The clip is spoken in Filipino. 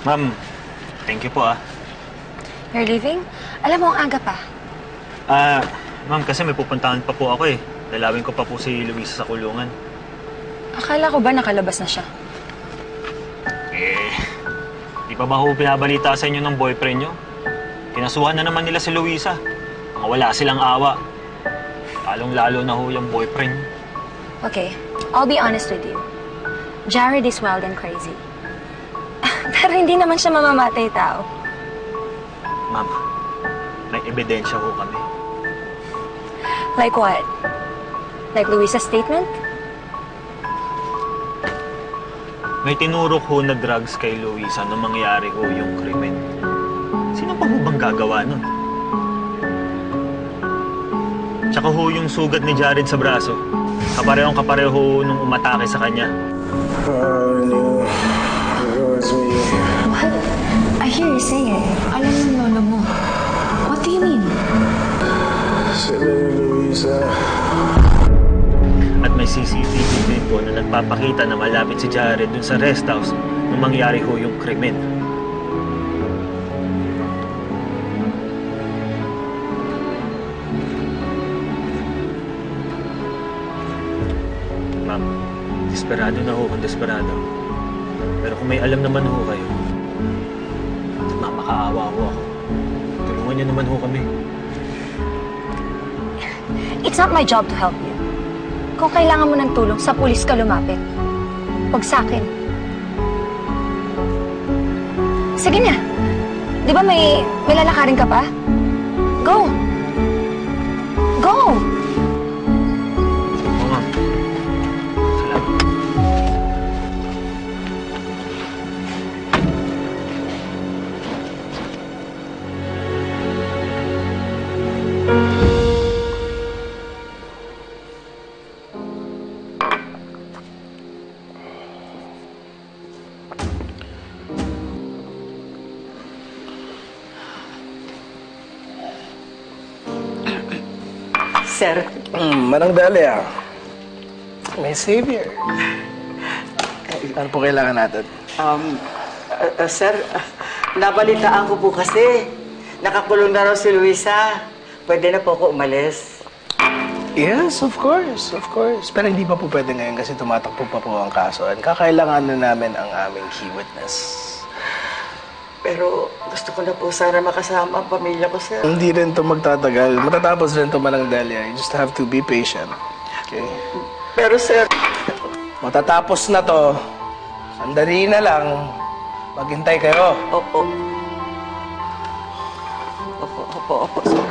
Ma'am, thank you po You're leaving? Alam mo, ang aga pa. Ma'am, kasi may pupuntahan pa po ako eh. Dalawin ko pa po si Luisa sa kulungan. Akala ko ba nakalabas na siya? Di pa ba ho binabalita sa inyo ng boyfriend nyo? Kinasuhan na naman nila si Luisa. Mga wala silang awa. Lalong-lalo na ho yung boyfriend nyo. Okay, I'll be honest with you. Jared is wild and crazy. Pero hindi naman siya mamamatay tao. Ma'am, may ebidensya ho kami. Like what? Like Luisa's statement? May tinurok ho na drugs kay Luisa nung mangyari ho yung krimen. Sino pa ho bang gagawa nun? Tsaka ho yung sugat ni Jared sa braso. Kapareho nung umatake sa kanya. What? I hear you say it. Alam ng lolo mo. What do you mean? Sila yung Luisa. At may CCTV din po na nagpapakita na malapit si Jared dun sa rest house nung mangyari ho yung krimen. Ma'am, desperado na ho kung desperado. Pero kung may alam naman ho kayo, makakaawa ho ako. Tulungan niyo naman ho kami. It's not my job to help you. Kung kailangan mo ng tulong, sa pulis ka lumapit. Huwag sa'kin. Sige na. Di ba may lalakarin ka pa? Go! Go! Oo, ma'am. Salamat. Sir. Manang Dalia. May savior. Ano po kailangan natin? Sir, nabalitaan ko po kasi. Nakakulong na raw si Luisa. Pwede na po ako umalis. Yes, of course, of course. Pero hindi pa po pwede ngayon kasi tumatakbo pa po ang kaso. And kakailangan na namin ang aming key witness. Pero gusto ko na po sana makasama ang pamilya ko, sir. Hindi rin to magtatagal. Matatapos rin to, Manang Dalia. You just have to be patient. Okay? Pero, sir... Matatapos na to. Sandali na lang. Maghintay kayo. Opo. Opo, sir.